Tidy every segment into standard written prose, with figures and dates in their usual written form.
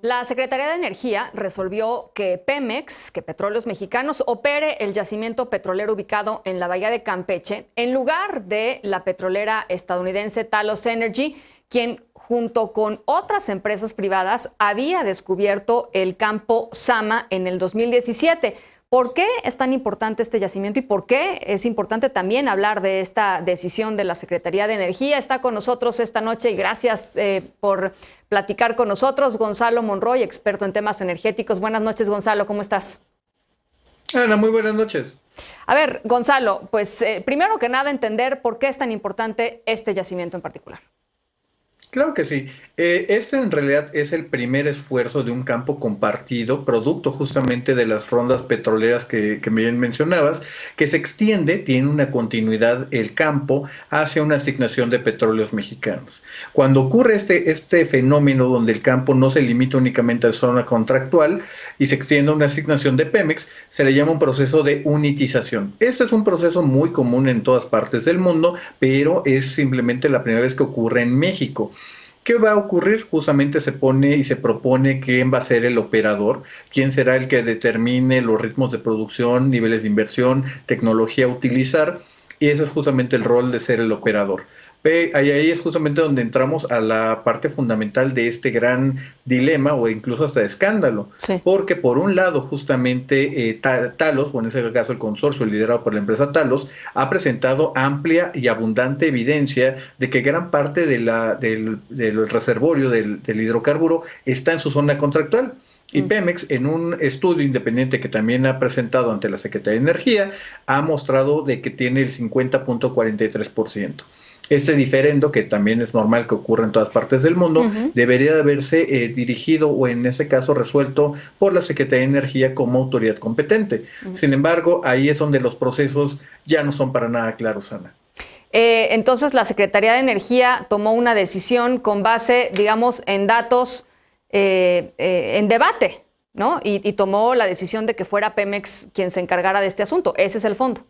La Secretaría de Energía resolvió que Pemex, que Petróleos Mexicanos, opere el yacimiento petrolero ubicado en la bahía de Campeche en lugar de la petrolera estadounidense Talos Energy, quien junto con otras empresas privadas había descubierto el campo Zama en el 2017. ¿Por qué es tan importante este yacimiento y por qué es importante también hablar de esta decisión de la Secretaría de Energía? Está con nosotros esta noche y gracias por platicar con nosotros Gonzalo Monroy, experto en temas energéticos. Buenas noches, Gonzalo, ¿cómo estás? Ana, muy buenas noches. A ver, Gonzalo, pues primero que nada entender por qué es tan importante este yacimiento en particular. Claro que sí. Este en realidad es el primer esfuerzo de un campo compartido, producto justamente de las rondas petroleras que bien mencionabas, que se extiende, tiene una continuidad el campo hacia una asignación de petróleos mexicanos. Cuando ocurre este fenómeno donde el campo no se limita únicamente a la zona contractual y se extiende a una asignación de Pemex, se le llama un proceso de unitización. Este es un proceso muy común en todas partes del mundo, pero es simplemente la primera vez que ocurre en México. ¿Qué va a ocurrir? Justamente se pone y se propone quién va a ser el operador, quién será el que determine los ritmos de producción, niveles de inversión, tecnología a utilizar, y ese es justamente el rol de ser el operador. Ahí es justamente donde entramos a la parte fundamental de este gran dilema o incluso hasta escándalo, Sí. porque por un lado justamente Talos, o en ese caso el consorcio liderado por la empresa Talos, ha presentado amplia y abundante evidencia de que gran parte del reservorio del hidrocarburo está en su zona contractual. Y Pemex, en un estudio independiente que también ha presentado ante la Secretaría de Energía, ha mostrado de que tiene el 50.43%. Este diferendo, que también es normal que ocurra en todas partes del mundo, debería de haberse dirigido o en ese caso resuelto por la Secretaría de Energía como autoridad competente. Sin embargo, ahí es donde los procesos ya no son para nada claros, Ana. Entonces, la Secretaría de Energía tomó una decisión con base, digamos, en datos en debate, ¿no? Y tomó la decisión de que fuera Pemex quien se encargara de este asunto. Ese es el fondo.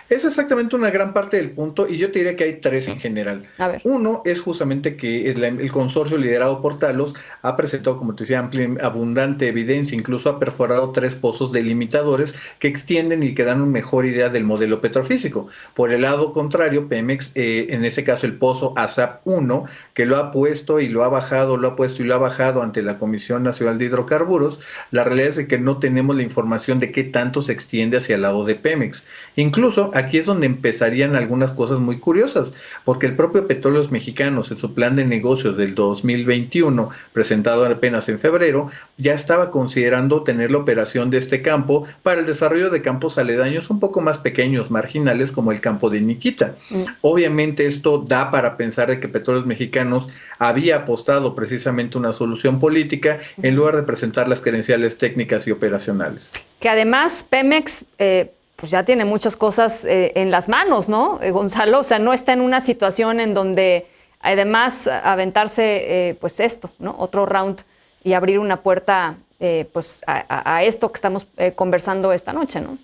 Es exactamente una gran parte del punto y yo te diría que hay tres en general. A ver. Uno es justamente que el consorcio liderado por Talos ha presentado, como te decía, amplia, abundante evidencia, incluso ha perforado 3 pozos delimitadores que extienden y que dan una mejor idea del modelo petrofísico. Por el lado contrario, Pemex, en ese caso el pozo ASAP-1, que lo ha puesto y lo ha bajado, lo ha puesto y lo ha bajado ante la Comisión Nacional de Hidrocarburos, la realidad es que no tenemos la información de qué tanto se extiende hacia el lado de Pemex. Incluso aquí es donde empezarían algunas cosas muy curiosas, porque el propio Petróleos Mexicanos, en su plan de negocios del 2021, presentado apenas en febrero, ya estaba considerando tener la operación de este campo para el desarrollo de campos aledaños un poco más pequeños, marginales, como el campo de Niquita. Obviamente esto da para pensar de que Petróleos Mexicanos había apostado precisamente una solución política en lugar de presentar las credenciales técnicas y operacionales. Que además Pemex pues ya tiene muchas cosas en las manos, ¿no, Gonzalo? O sea, no está en una situación en donde además aventarse pues esto, ¿no? Otro round y abrir una puerta pues a esto que estamos conversando esta noche, ¿no?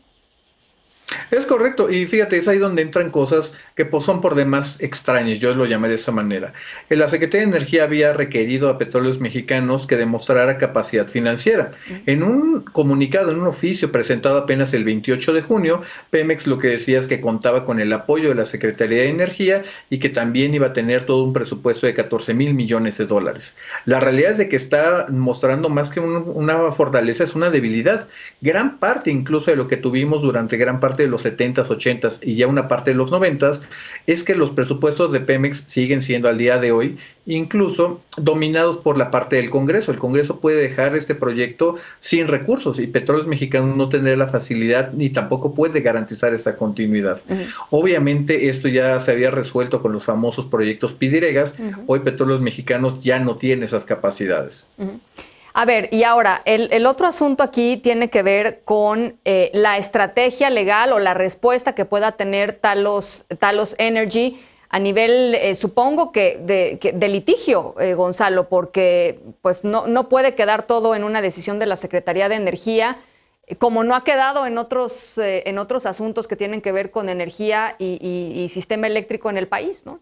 Es correcto, y fíjate, es ahí donde entran cosas que pues, son por demás extrañas, yo lo llamé de esa manera. La Secretaría de Energía había requerido a Petróleos Mexicanos que demostrara capacidad financiera. En un comunicado, en un oficio presentado apenas el 28 de junio, Pemex lo que decía es que contaba con el apoyo de la Secretaría de Energía y que también iba a tener todo un presupuesto de 14,000 millones de dólares. La realidad es de que está mostrando más que una fortaleza, es una debilidad. Gran parte incluso de lo que tuvimos durante gran parte de los 70s, 80s y ya una parte de los 90s, es que los presupuestos de Pemex siguen siendo al día de hoy incluso dominados por la parte del Congreso. El Congreso puede dejar este proyecto sin recursos y Petróleos Mexicanos no tendrá la facilidad ni tampoco puede garantizar esta continuidad. Obviamente esto ya se había resuelto con los famosos proyectos Pidiregas. Hoy Petróleos Mexicanos ya no tiene esas capacidades. A ver, y ahora, el otro asunto aquí tiene que ver con la estrategia legal o la respuesta que pueda tener Talos Energy a nivel, supongo que de litigio, Gonzalo, porque pues no puede quedar todo en una decisión de la Secretaría de Energía, como no ha quedado en otros asuntos que tienen que ver con energía y sistema eléctrico en el país, ¿no?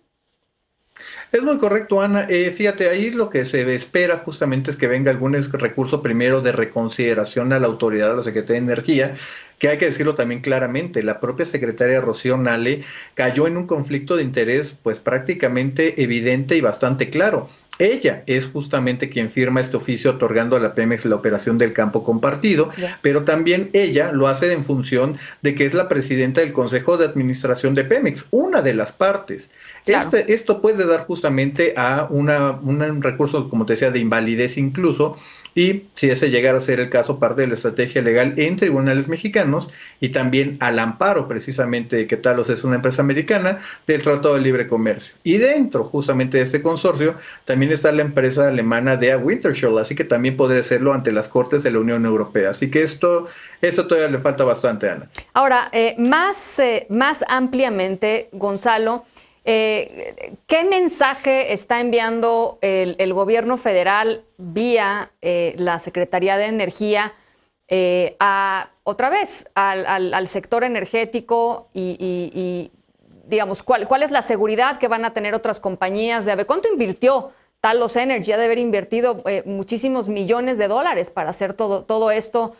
Es muy correcto, Ana. Fíjate, ahí lo que se espera justamente es que venga algún recurso primero de reconsideración a la autoridad, a la Secretaría de Energía, que hay que decirlo también claramente, la propia secretaria Rocío Nale cayó en un conflicto de interés pues prácticamente evidente y bastante claro. Ella es justamente quien firma este oficio otorgando a la Pemex la operación del campo compartido, Ya. pero también ella lo hace en función de que es la presidenta del Consejo de Administración de Pemex, una de las partes. Claro. Esto puede dar justamente a un recurso, como te decía, de invalidez incluso, y si ese llegara a ser el caso, parte de la estrategia legal en tribunales mexicanos y también al amparo precisamente de que Talos es una empresa americana del Tratado de Libre Comercio. Y dentro justamente de este consorcio también está la empresa alemana DEA Wintershall, así que también podría hacerlo ante las Cortes de la Unión Europea. Así que esto todavía le falta bastante, Ana. Ahora, más ampliamente, Gonzalo, ¿qué mensaje está enviando el gobierno federal vía la Secretaría de Energía otra vez al sector energético y, digamos, ¿cuál es la seguridad que van a tener otras compañías? De, a ver, ¿cuánto invirtió Talos Energy? Ha de haber invertido muchísimos millones de dólares para hacer todo esto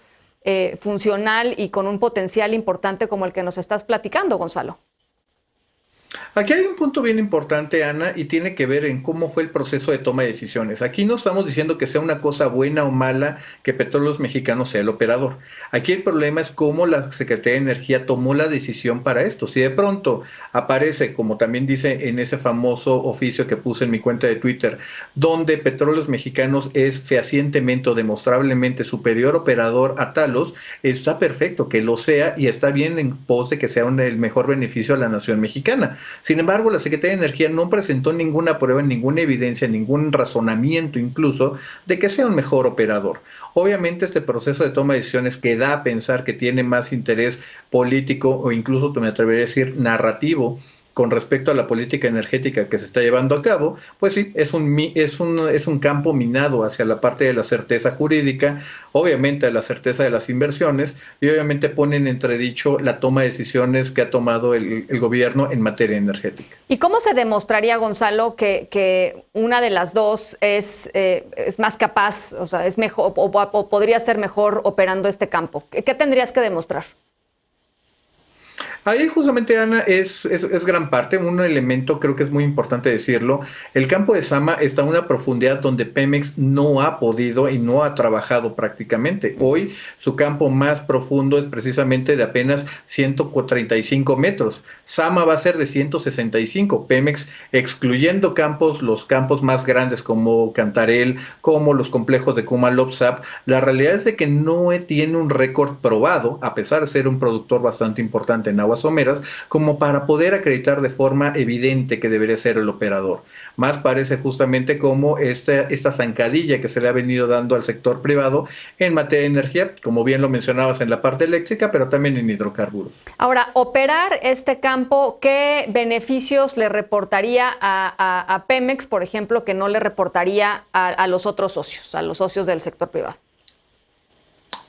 funcional y con un potencial importante como el que nos estás platicando, Gonzalo. Aquí hay un punto bien importante, Ana, y tiene que ver en cómo fue el proceso de toma de decisiones. Aquí no estamos diciendo que sea una cosa buena o mala que Petróleos Mexicanos sea el operador. Aquí el problema es cómo la Secretaría de Energía tomó la decisión para esto. Si de pronto aparece, como también dice en ese famoso oficio que puse en mi cuenta de Twitter, donde Petróleos Mexicanos es fehacientemente o demostrablemente superior operador a Talos, está perfecto que lo sea y está bien en pos de que sea el mejor beneficio a la nación mexicana. Sin embargo, la Secretaría de Energía no presentó ninguna prueba, ninguna evidencia, ningún razonamiento incluso de que sea un mejor operador. Obviamente este proceso de toma de decisiones que da a pensar que tiene más interés político o incluso, me atrevería a decir, narrativo con respecto a la política energética que se está llevando a cabo, pues sí, es un campo minado hacia la parte de la certeza jurídica, obviamente a la certeza de las inversiones, y obviamente pone en entredicho la toma de decisiones que ha tomado el gobierno en materia energética. ¿Y cómo se demostraría, Gonzalo, que una de las dos es más capaz, o sea, es mejor o podría ser mejor operando este campo? ¿Qué tendrías que demostrar? Ahí justamente, Ana, es gran parte, un elemento creo que es muy importante decirlo. El campo de Sama está a una profundidad donde Pemex no ha podido y no ha trabajado prácticamente. Hoy su campo más profundo es precisamente de apenas 135 metros. Sama va a ser de 165. Pemex, excluyendo los campos más grandes como Cantarell, como los complejos de Kumalop-Sap, la realidad es de que no tiene un récord probado, a pesar de ser un productor bastante importante en aguas someras, como para poder acreditar de forma evidente que debería ser el operador. Más parece justamente como esta zancadilla que se le ha venido dando al sector privado en materia de energía, como bien lo mencionabas en la parte eléctrica, pero también en hidrocarburos. Ahora, operar este campo, ¿qué beneficios le reportaría a Pemex, por ejemplo, que no le reportaría a los otros socios, a los socios del sector privado?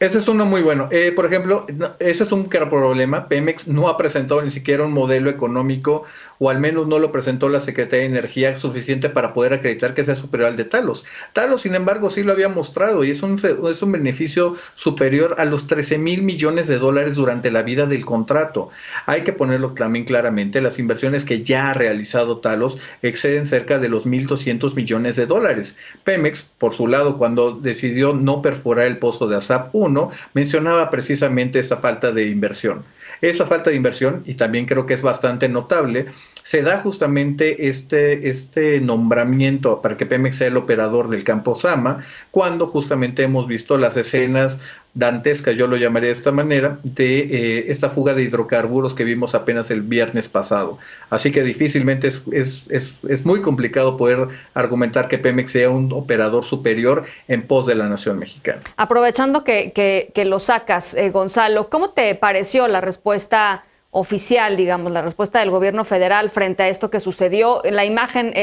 Ese es uno muy bueno. Por ejemplo, ese es un problema. Pemex no ha presentado ni siquiera un modelo económico, o al menos no lo presentó la Secretaría de Energía suficiente para poder acreditar que sea superior al de Talos. Talos, sin embargo, sí lo había mostrado y es un beneficio superior a los 13,000 millones de dólares durante la vida del contrato. Hay que ponerlo también claramente, las inversiones que ya ha realizado Talos exceden cerca de los 1,200 millones de dólares. Pemex, por su lado, cuando decidió no perforar el pozo de ASAP 1, mencionaba precisamente esa falta de inversión. Esa falta de inversión, y también creo que es bastante notable, se da justamente este nombramiento para que Pemex sea el operador del campo Sama, cuando justamente hemos visto las escenas dantescas, yo lo llamaría de esta manera, de esta fuga de hidrocarburos que vimos apenas el viernes pasado. Así que difícilmente es muy complicado poder argumentar que Pemex sea un operador superior en pos de la nación mexicana. Aprovechando que lo sacas, Gonzalo, ¿cómo te pareció la respuesta oficial, digamos, la respuesta del gobierno federal frente a esto que sucedió? La imagen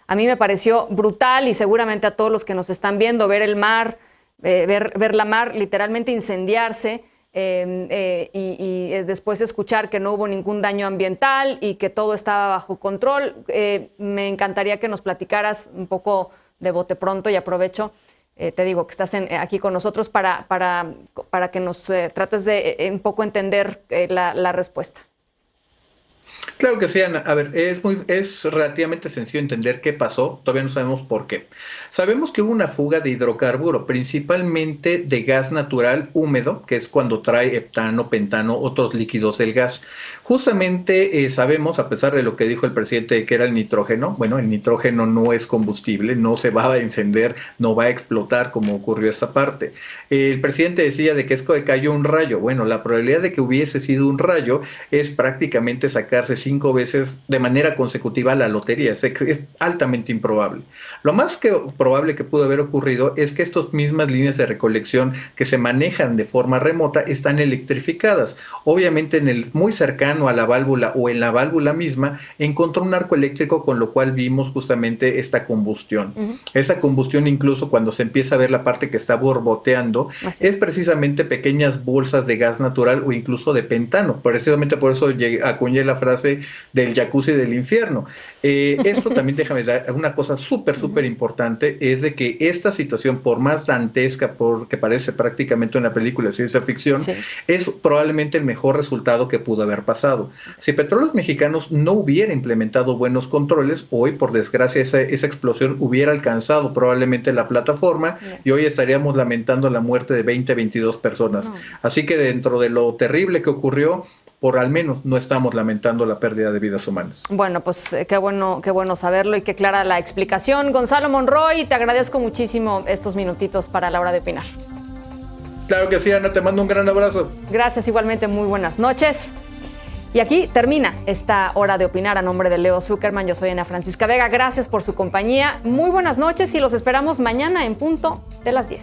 a mí me pareció brutal y seguramente a todos los que nos están viendo, ver el mar, ver la mar literalmente incendiarse, y después escuchar que no hubo ningún daño ambiental y que todo estaba bajo control. Me encantaría que nos platicaras un poco de bote pronto, y aprovecho, te digo que estás aquí con nosotros para que nos trates de un poco entender la respuesta. Claro que sí, Ana. A ver, es relativamente sencillo entender qué pasó, todavía no sabemos por qué. Sabemos que hubo una fuga de hidrocarburo, principalmente de gas natural húmedo, que es cuando trae heptano, pentano, otros líquidos del gas. Justamente sabemos, a pesar de lo que dijo el presidente, que era el nitrógeno, bueno, el nitrógeno no es combustible, no se va a encender, no va a explotar como ocurrió esta parte. El presidente decía de que es que cayó un rayo. Bueno, la probabilidad de que hubiese sido un rayo es prácticamente sacarse 5 veces de manera consecutiva la lotería. Es altamente improbable. Lo más probable que pudo haber ocurrido es que estas mismas líneas de recolección que se manejan de forma remota están electrificadas. Obviamente muy cercano a la válvula o en la válvula misma encontró un arco eléctrico, con lo cual vimos justamente esta combustión. Esa combustión, incluso cuando se empieza a ver la parte que está borboteando, es precisamente pequeñas bolsas de gas natural o incluso de pentano. Precisamente por eso acuñé la frase del jacuzzi del infierno. Esto también, déjame dar una cosa súper importante, es de que esta situación, por más dantesca, porque parece prácticamente una película de ciencia ficción, es probablemente el mejor resultado que pudo haber pasado. Si Petróleos Mexicanos no hubiera implementado buenos controles, hoy, por desgracia, esa explosión hubiera alcanzado probablemente la plataforma y hoy estaríamos lamentando la muerte de 22 personas. Así que dentro de lo terrible que ocurrió, por al menos no estamos lamentando la pérdida de vidas humanas. Bueno, pues qué bueno saberlo y qué clara la explicación. Gonzalo Monroy, te agradezco muchísimo estos minutitos para la hora de opinar. Claro que sí, Ana, te mando un gran abrazo. Gracias, igualmente, muy buenas noches. Y aquí termina esta hora de opinar. A nombre de Leo Zuckerman, yo soy Ana Francisca Vega. Gracias por su compañía. Muy buenas noches y los esperamos mañana en punto de las 10.